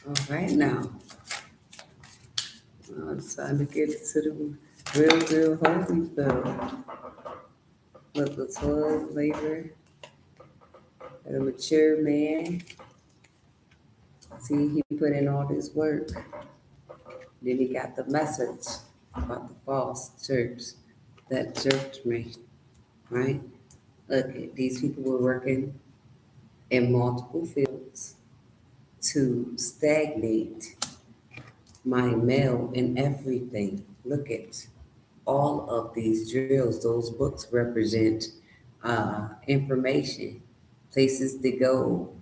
All right now. It's time to get to the real holy stuff. Look, the toil labor and a mature man. See, he put in all this work. Then he got the message about the false church, that church man, right? Look, these people were working in multiple fields to stagnate my mail and everything. Look at all of these drills. Those books represent information, places to go.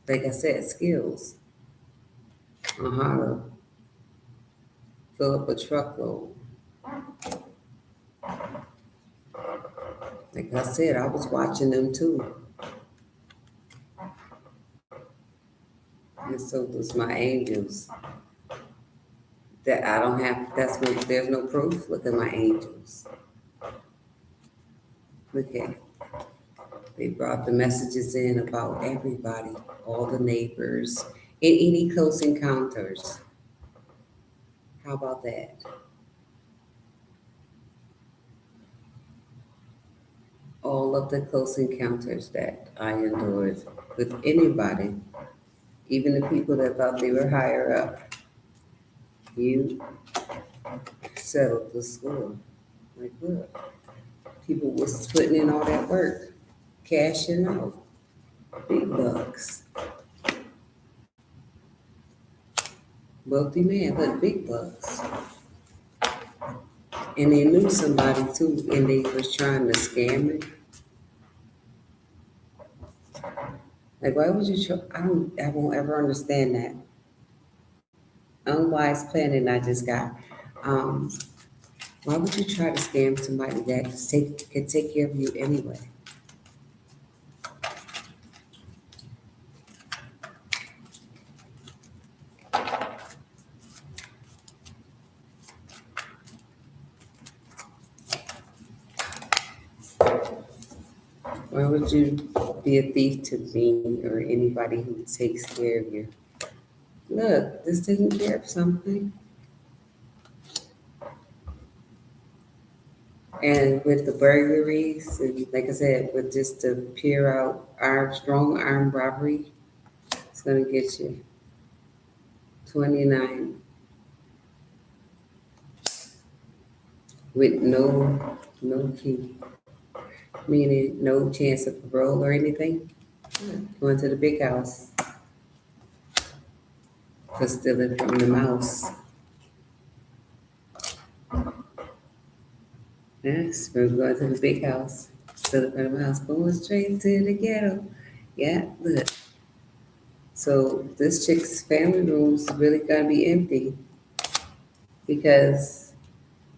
Like I said, skills on how to fill up a truckload. Like I said, I was watching them too. And so was my angels. That I don't have, there's no proof. Look at my angels. Look at, they brought the messages in about everybody, all the neighbors, and any close encounters. How about that? All of the close encounters that I endured with anybody, even the people that thought they were higher up. You settled the score. Like, look, people was putting in all that work, cashing out big bucks. Wealthy man, but big bucks. And they knew somebody too, and they was trying to scam it. Like, why would you try? I won't ever understand that. Unwise planning I just got. Um, why would you try to scam somebody that could take care of you anyway? Why would you be a thief to me or anybody who takes care of you? Look, this taking care of something. And with the burglaries, and like I said, with just the pure out strong armed robbery, it's gonna get you 29 with no key, meaning no chance of parole or anything. Going to the big house for stealing from the mouse. Yes, we're going to the big house, stealing from the mouse, going straight to the ghetto. Yeah, look. So this chick's family room's really gonna be empty because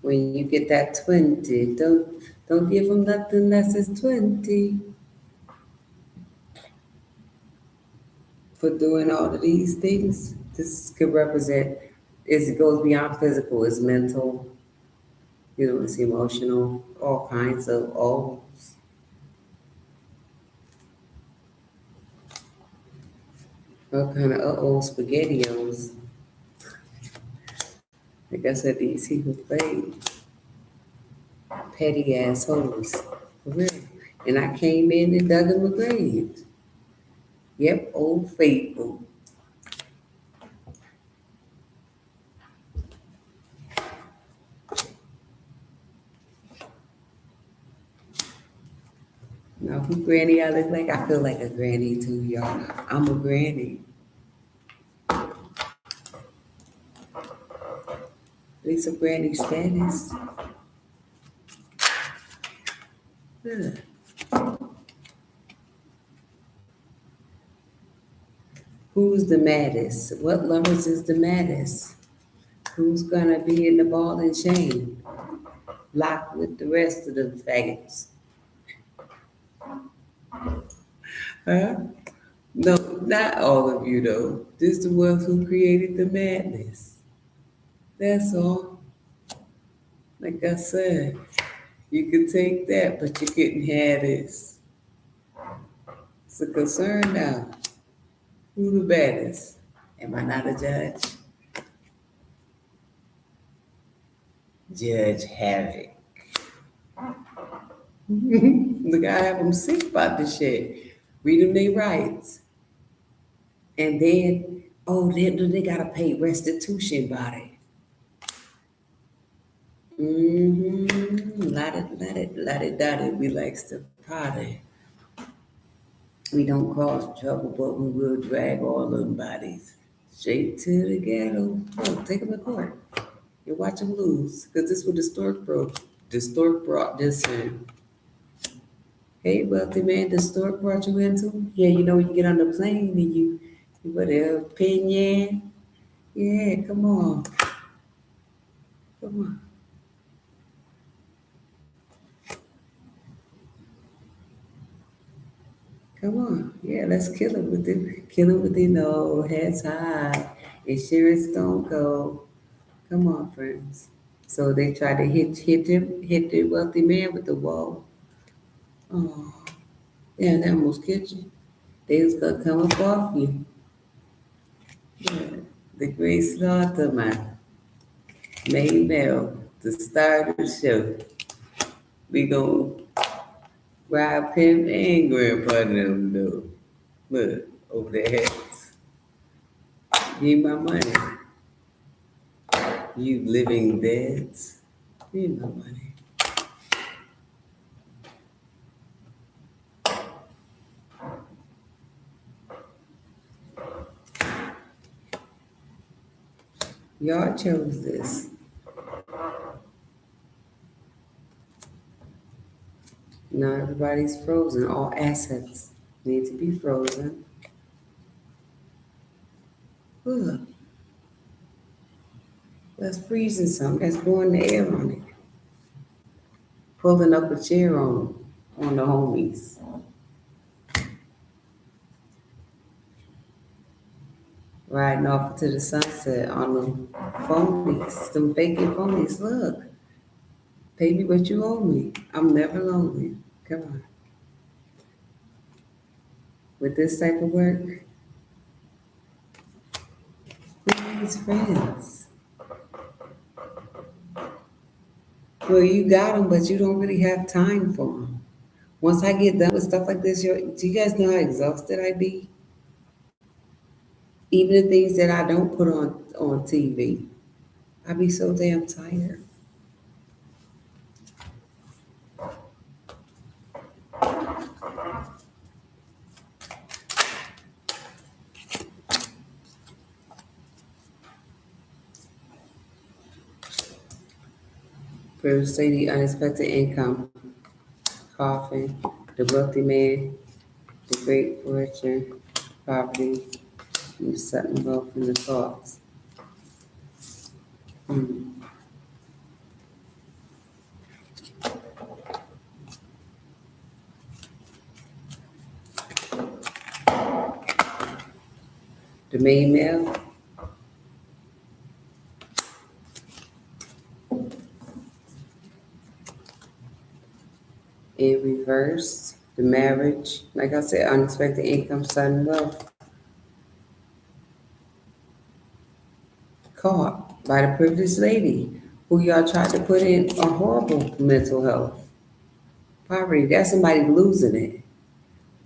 when you get that 20, don't give them nothing less than 20 for doing all of these things. This could represent, it goes beyond physical, it's mental, it's emotional, all kinds of all kind of spaghettios. Like I said, these people play petty assholes. For real. And I came in and dug him a grave. Yep, old faithful. Now, who granny I look like? I feel like a granny too, y'all. I'm a granny. At least a granny status. Yeah. Who's the maddest? What lovers is the maddest? Who's gonna be in the ball and chain? Locked with the rest of them faggots. Huh? No, not all of you though. Just the ones who created the madness. That's all. Like I said, you could take that, but you couldn't have this. It's a concern now. Who the baddest? Am I not a judge? Judge Havoc. Look, I have them sick about this shit. Read them their rights. And then, oh, they gotta pay restitution about it. Mm-hmm. Let it, that it. We likes to party. We don't cause trouble, but we will drag all them bodies straight to the ghetto. Oh, take them to court and watch them lose. Because this what the stork broke. The stork brought this in. Hey, wealthy man, the stork brought you into? Yeah, you know, when you get on the plane and you put a opinion. Yeah, come on. Come on. Come on. Yeah, let's kill him with the no, heads high. Insurance don't go. Come on, friends. So they tried to hit the wealthy man with the wall. Oh, yeah, that almost killed you. They was gonna come up off you. Yeah. The great slaughter man. May Mel, the star of the show. We gonna rob him and grandpa them though. Look, over their heads. Give my money. You living deads. Give my money. Y'all chose this. Now everybody's frozen. All assets need to be frozen. Look, that's freezing something. That's blowing the air on it. Pulling up a chair on the homies. Riding off to the sunset on them phonies. Them faking phonies. Look, pay me what you owe me. I'm never lonely. Come on. With this type of work, who needs friends? Well, you got them, but you don't really have time for them. Once I get done with stuff like this, do you guys know how exhausted I be? Even the things that I don't put on TV, I be so damn tired. First lady, unexpected income, coffin, the wealthy man, the great fortune, poverty, and the sudden wealth and the thoughts. Hmm. The main male, in reverse, the marriage, like I said, unexpected income, sudden wealth, caught by the privileged lady who y'all tried to put in a horrible mental health. Poverty, that's somebody losing it.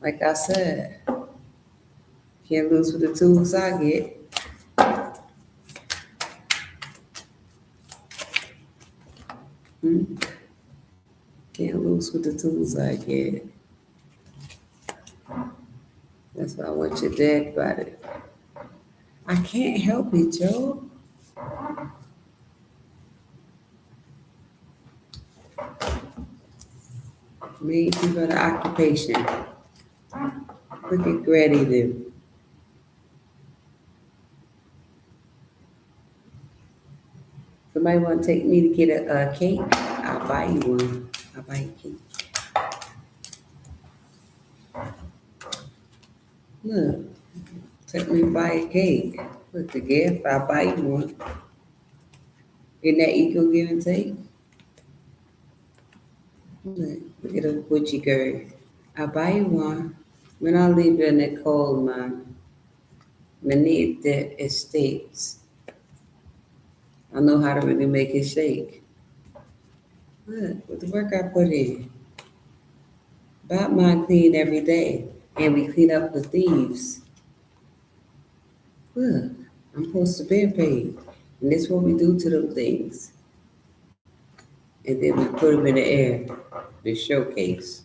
Like I said, can't lose with the tools I get. Hmm? Can't lose with the tools I get. That's why I want you dead about it. I can't help it, Joe. Made people the occupation. Look at Granny do. Somebody want to take me to get a cake? I'll buy you one. I'll buy you a cake. Look, take me to buy a cake. Look, the gift, I'll buy you one. Isn't that equal give and take? Look at a butchie girl. I'll buy you one. When I leave you in that cold, man. beneath the estates. I know how to really make it shake. Look, with the work I put in. Bought mine clean every day. And we clean up the thieves. Look, I'm supposed to be paid. And this is what we do to them things. And then we put them in the air. The showcase.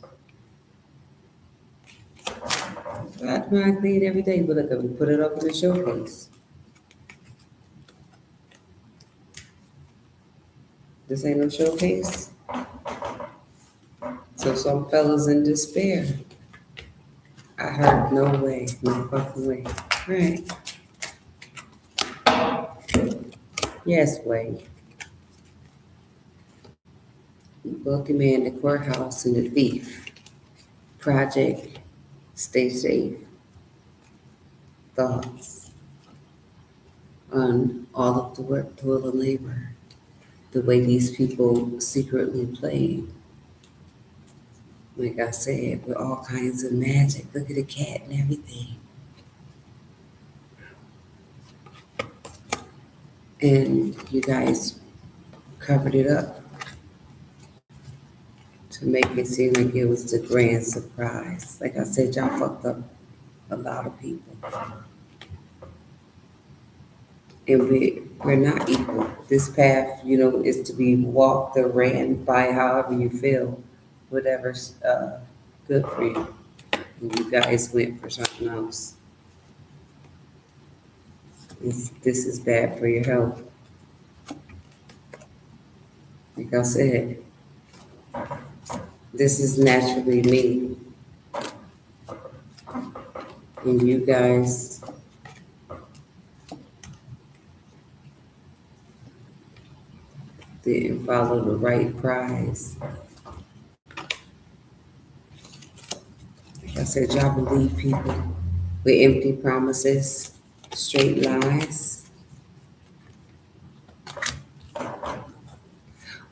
Bought mine clean every day. But look, we put it up in the showcase. This ain't no showcase. So some fellas in despair. I heard no way, no fucking way. Right. Yes, way. Wealthy man, the courthouse, and the thief. Project, stay safe. Thoughts on all of the work, toil, and labor. The way these people secretly played. Like I said, with all kinds of magic. Look at the cat and everything. And you guys covered it up to make it seem like it was the grand surprise. Like I said, y'all fucked up a lot of people. And we're not equal. This path, is to be walked or ran by however you feel, whatever's good for you. And you guys went for something else. This is bad for your health. Like I said, this is naturally me. And you guys didn't follow the right prize. Like I said, y'all believe people with empty promises, straight lies.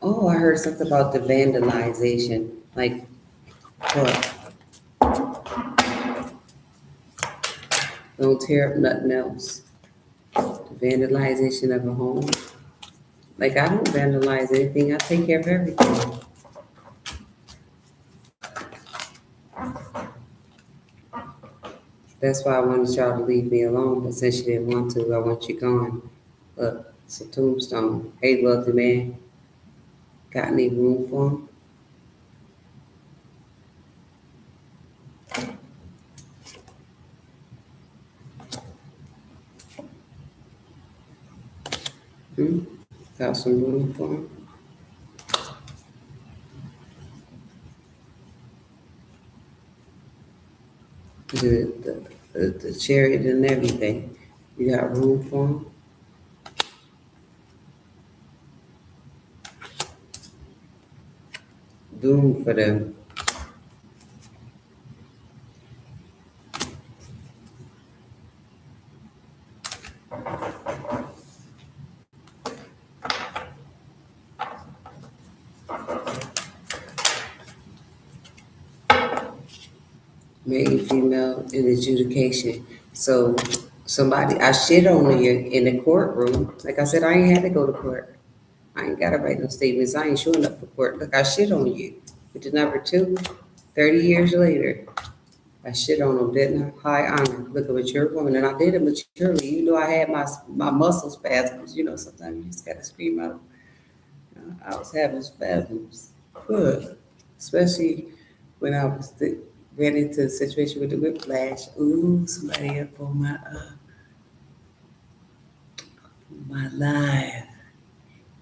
Oh, I heard something about the vandalization. Like, what? Don't tear up nothing else. The vandalization of a home. Like, I don't vandalize anything. I take care of everything. That's why I wanted y'all to leave me alone, but since you didn't want to, I want you gone. Look, it's a tombstone. Hey, wealthy man, got any room for him? Got some room for him? The chariot and everything. You got room for him? Doom for them. Male, female, in adjudication. So I shit on you in the courtroom. Like I said, I ain't had to go to court. I ain't gotta write no statements. I ain't showing up for court. Look, I shit on you. With the number 2, 30 years later. I shit on them, didn't I? High honor. Look, a mature woman. And I did it maturely. I had my muscle spasms. Sometimes you just gotta scream out. I was having spasms. Good. Especially when I was ran into the situation with the whiplash. Ooh, somebody up on my life.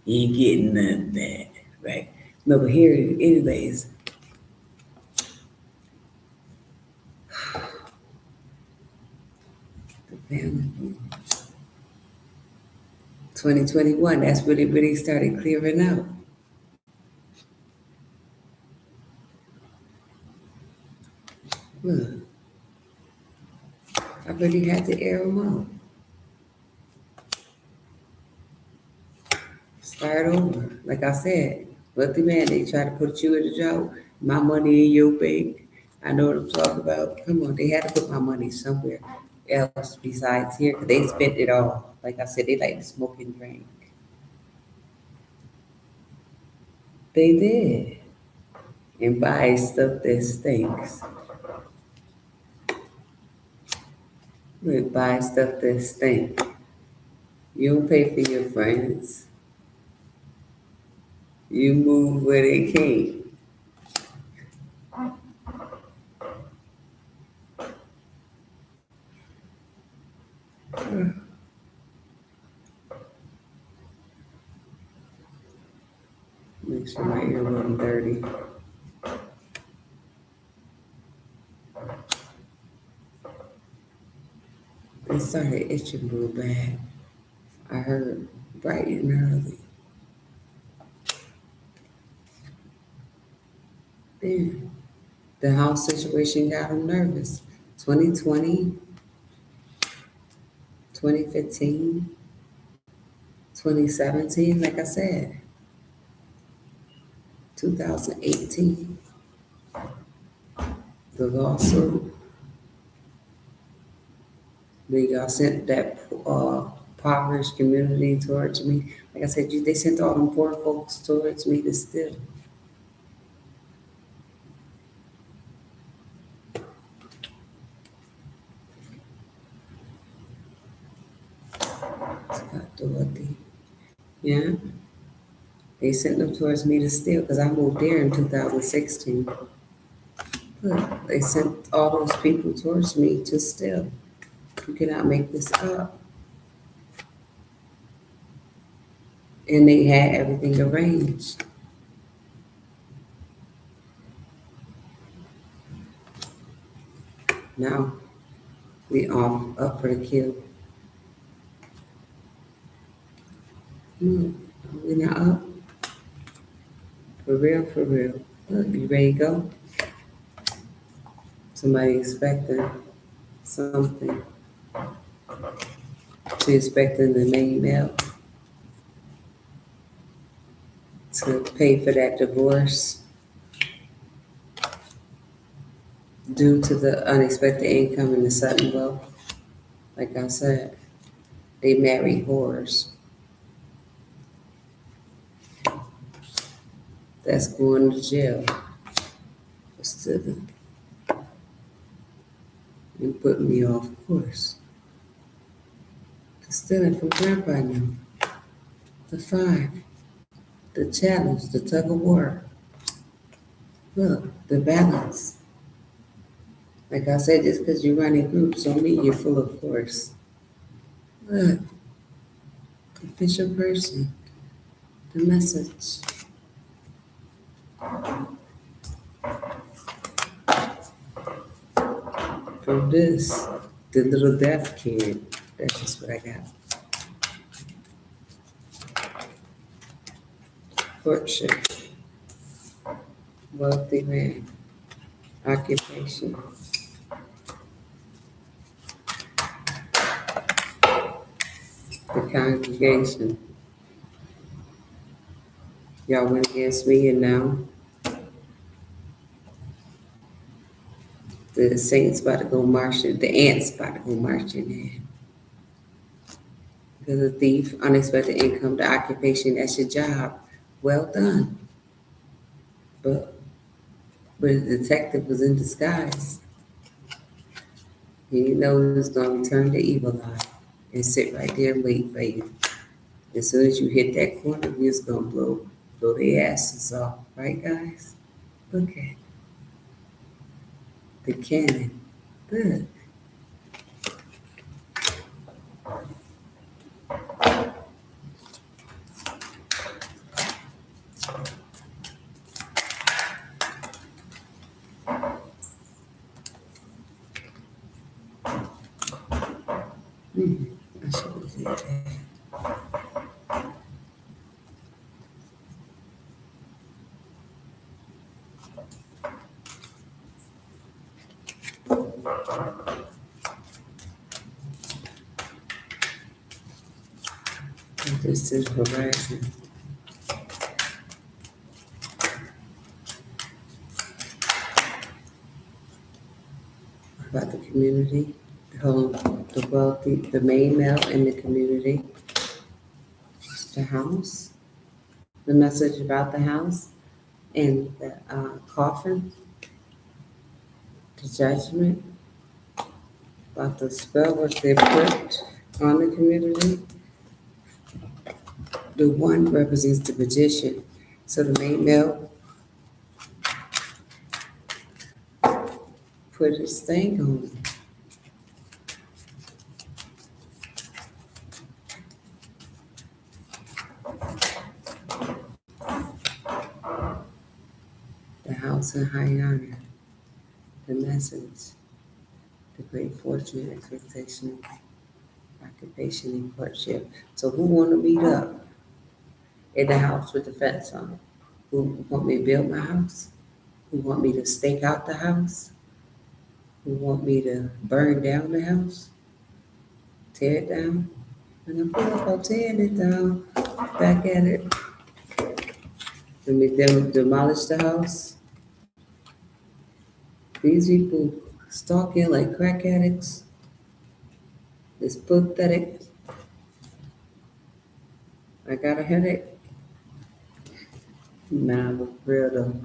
You ain't getting none of that, right? No, but here, anyways. The family. 2021, that's when it really started clearing out. Look, I really had to air them out. Start over. Like I said, wealthy man, they try to put you in the job. My money in your bank. I know what I'm talking about. Come on, they had to put my money somewhere. else besides here, 'cause they spent it all. Like I said, they like to smoke and drink. They did. And buy stuff that stinks. They buy stuff that stink. You don't pay for your friends. You move where they can't. Make sure my ear wasn't dirty. It started itching real bad. I heard bright and early. Then the house situation got them nervous. 2020, 2015, 2017, like I said, 2018, the lawsuit. Then y'all sent that impoverished community towards me. Like I said, they sent all them poor folks towards me to steal. Scott Dorothy. Yeah, they sent them towards me to steal because I moved there in 2016. Look, they sent all those people towards me to steal. You cannot make this up. And they had everything arranged. Now we off up for the kill. No, we not up. For real, for real. Look, you ready to go? Somebody expecting something. She expecting the main mail to pay for that divorce due to the unexpected income and the sudden wealth. Like I said, they marry whores. That's going to jail for stealing and putting me off course. The stealing from grandpa now. The 5. The challenge, the tug of war. Look, the balance. Like I said, just because you run in groups don't mean you're full of force. Look, official person, the message. From this, the little deaf kid. That's just what I got. Courtship. Wealthy man. Occupation. The congregation. Y'all went against me and now the saints about to go marching, the ants about to go marching in. Because a thief, unexpected income, the occupation, that's your job. Well done. But the detective was in disguise. He know he was going to turn the evil eye and sit right there and wait for you. As soon as you hit that corner, we was going to blow their asses off. Right, guys? Look at the cannon. Look. I should have did that. This is horizon. About the community, the the wealthy, the main male in the community, the house, the message about the house, and the coffin, the judgment, about the spell what they put on the community. The one represents the magician. So the main male put his thing on. The house in high honor. The message. The great fortune, expectation, occupation, and courtship. So who want to meet up in the house with the fence on it? Who want me to build my house? Who want me to stake out the house? Who want me to burn down the house? Tear it down? And I'm pull up, I'm tearing it down. Back at it. Let me demolish the house. These people stalking like crack addicts. It's pathetic. I got a headache. Nah, but for real though,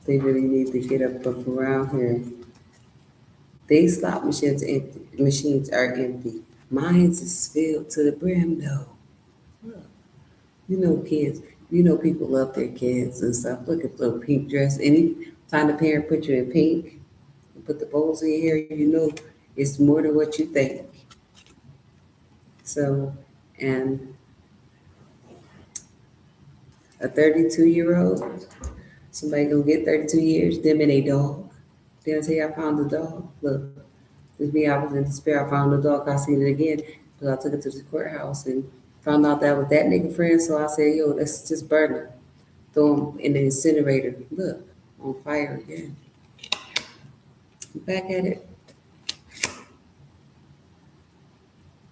they really need to get up around here. These slot machines are empty. Mine's is filled to the brim though. Look, you know kids, you know people love their kids and stuff. Look at the little pink dress. Any time the parent put you in pink and put the bows in your hair, you know it's more than what you think. So, and a 32-year-old, somebody gonna get 32 years, them and a dog. Then I tell you I found the dog. Look, this me, I was in despair. I found the dog. I seen it again. But I took it to the courthouse and found out that was that nigga friend. So I said, yo, let's just burn him. Throw him in the incinerator. Look, on fire again. Back at it.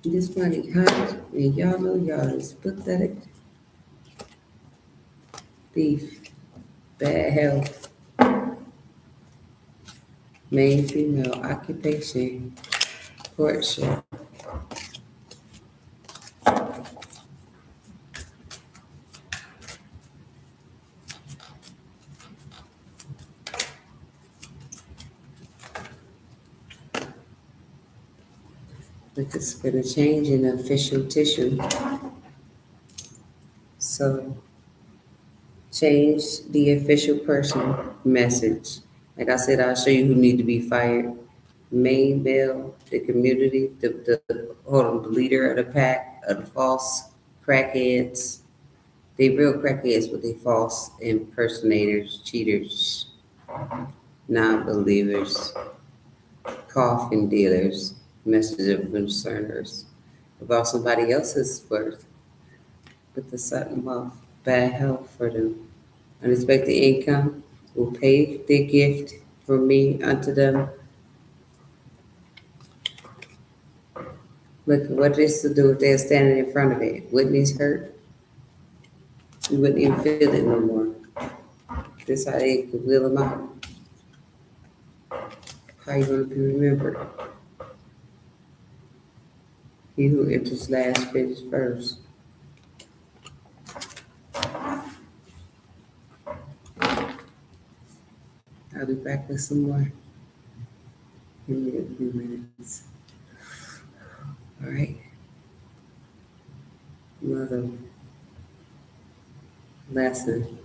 It's funny, huh? And y'all know y'all is pathetic. Thief, bad health, main female occupation, courtship. Like it's gonna change in official tissue. So change the official person message. Like I said, I'll show you who need to be fired. Main male, the community, hold on, the leader of the pack of the false crackheads. They real crackheads, but they false impersonators, cheaters, non-believers, coffin dealers, message of concerners about somebody else's worth. But the sudden wealth, bad health for them, unexpected income will pay their gift from me unto them. Look, what this to do if they're standing in front of it? Whitney's hurt. You wouldn't even feel it no more. This how they could wheel them out. How you gonna be remembered? He who enters last finishes first. I'll be back with some more. Give me a few minutes. All right. Another lesson.